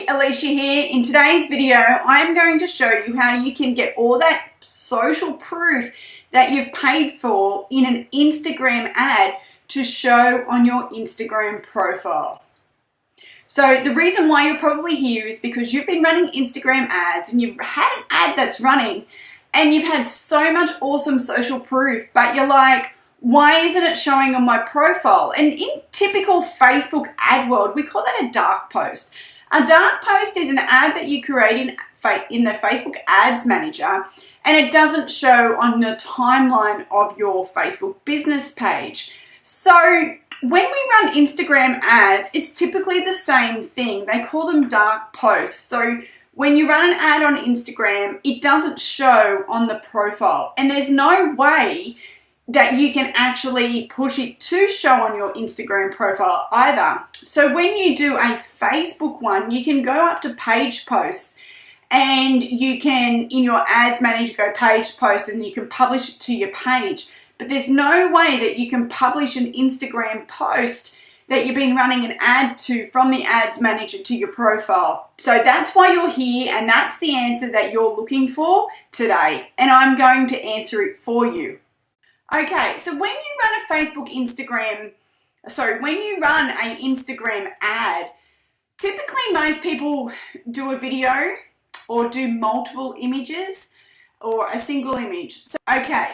Alicia here. In today's video, I'm going to show you how you can get all that social proof that you've paid for in an Instagram ad to show on your Instagram profile. So the reason why you're probably here is because you've been running Instagram ads and you've had an ad that's running and you've had so much awesome social proof, but you're like, why isn't it showing on my profile? And in typical Facebook ad world, we call that a dark post. A dark post is an ad that you create in the Facebook Ads Manager, and it doesn't show on the timeline of your Facebook business page. So when we run Instagram ads, it's typically the same thing. They call them dark posts. So when you run an ad on Instagram, it doesn't show on the profile, and there's no way that you can actually push it to show on your Instagram profile either. So when you do a Facebook one, you can go up to page posts and you can, in your ads manager, go page posts and you can publish it to your page. But there's no way that you can publish an Instagram post that you've been running an ad to from the ads manager to your profile. So that's why you're here, and that's the answer that you're looking for today. And I'm going to answer it for you. Okay, so when you run an Instagram ad, typically most people do a video or do multiple images or a single image.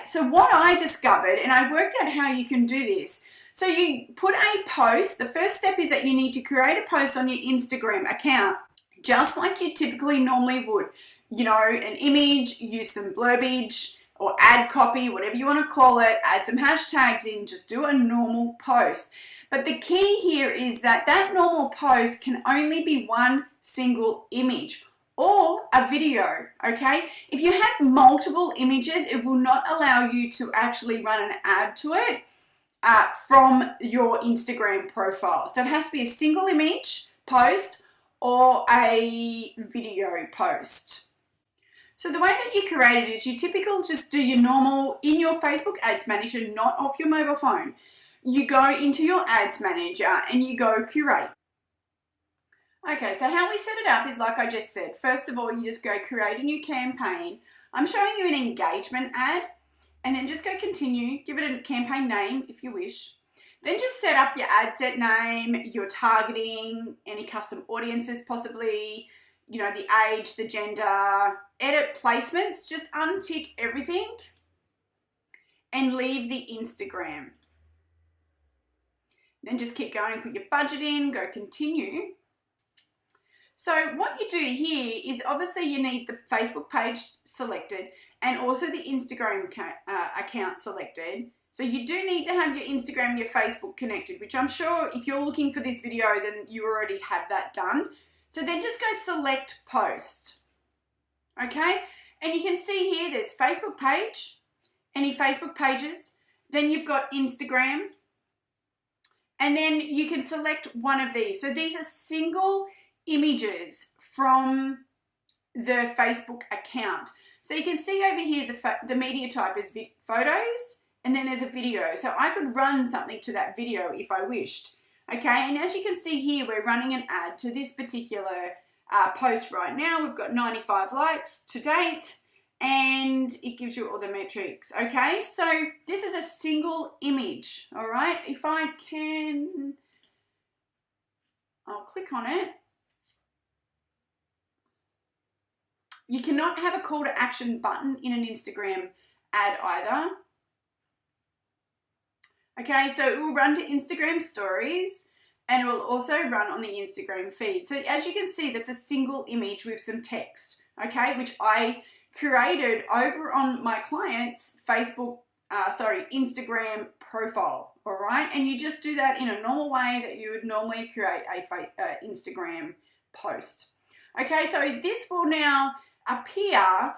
So what I discovered, and I worked out how you can do this. So you put a post. The first step is that you need to create a post on your Instagram account, just like you typically normally would. You know, an image, use some blurbage, or ad copy, whatever you want to call it, add some hashtags in, just do a normal post. But the key here is that that normal post can only be one single image or a video, okay? If you have multiple images, it will not allow you to actually run an ad to it from your Instagram profile. So it has to be a single image post or a video post. So the way that you create it is you typically just do your normal in your Facebook Ads Manager, not off your mobile phone. You go into your Ads Manager and you go curate. Okay, so how we set it up is like I just said. First of all, you just go create a new campaign. I'm showing you an engagement ad, and then just go continue, give it a campaign name if you wish. Then just set up your ad set name, your targeting, any custom audiences possibly, you know, the age, the gender, edit placements, just untick everything and leave the Instagram. Then just keep going, put your budget in, go continue. So what you do here is obviously you need the Facebook page selected and also the Instagram account selected. So you do need to have your Instagram and your Facebook connected, which I'm sure if you're looking for this video, then you already have that done. So then just go select post, okay? And you can see here there's Facebook page, any Facebook pages, then you've got Instagram, and then you can select one of these. So these are single images from the Facebook account. So you can see over here the media type is photos, and then there's a video. So I could run something to that video if I wished. Okay, and as you can see here, we're running an ad to this particular post right now. We've got 95 likes to date, and it gives you all the metrics. Okay, so this is a single image. All right, if I can, I'll click on it. You cannot have a call to action button in an Instagram ad either. Okay, so it will run to Instagram stories and it will also run on the Instagram feed. So as you can see, that's a single image with some text, okay, which I created over on my client's Instagram profile, all right? And you just do that in a normal way that you would normally create a Instagram post. Okay, so this will now appear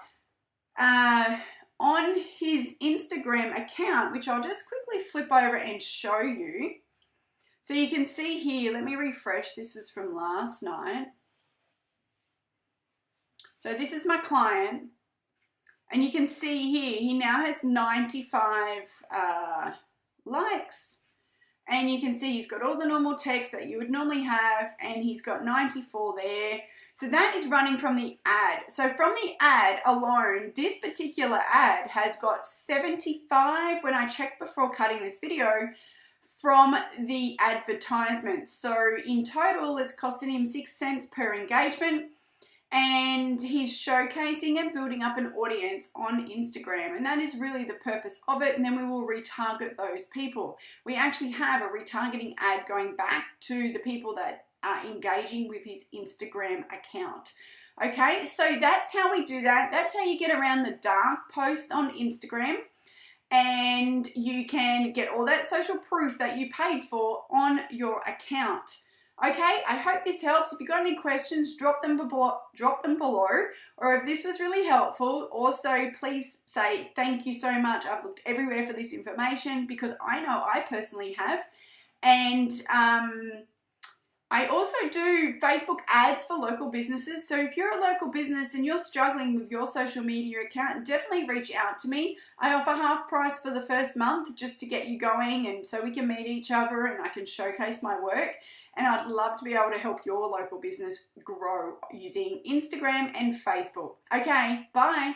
on his Instagram account, which I'll just quickly flip over and show you. So you can see here, let me refresh, this was from last night. So this is my client, and you can see here, he now has 95 likes, and you can see he's got all the normal text that you would normally have, and he's got 94 there. So that is running from the ad. So from the ad alone, this particular ad has got 75, when I checked before cutting this video, from the advertisement. So in total, it's costing him 6 cents per engagement, and he's showcasing and building up an audience on Instagram, and that is really the purpose of it. And then we will retarget those people. We actually have a retargeting ad going back to the people that are engaging with his Instagram account. Okay, so that's how we do that. That's how you get around the dark post on Instagram, and you can get all that social proof that you paid for on your account. Okay, I hope this helps. If you've got any questions, drop them below. Or if this was really helpful, also please say thank you so much. I've looked everywhere for this information because I know I personally have. And I also do Facebook ads for local businesses. So if you're a local business and you're struggling with your social media account, definitely reach out to me. I offer half price for the first month just to get you going, and so we can meet each other and I can showcase my work. And I'd love to be able to help your local business grow using Instagram and Facebook. Okay, bye.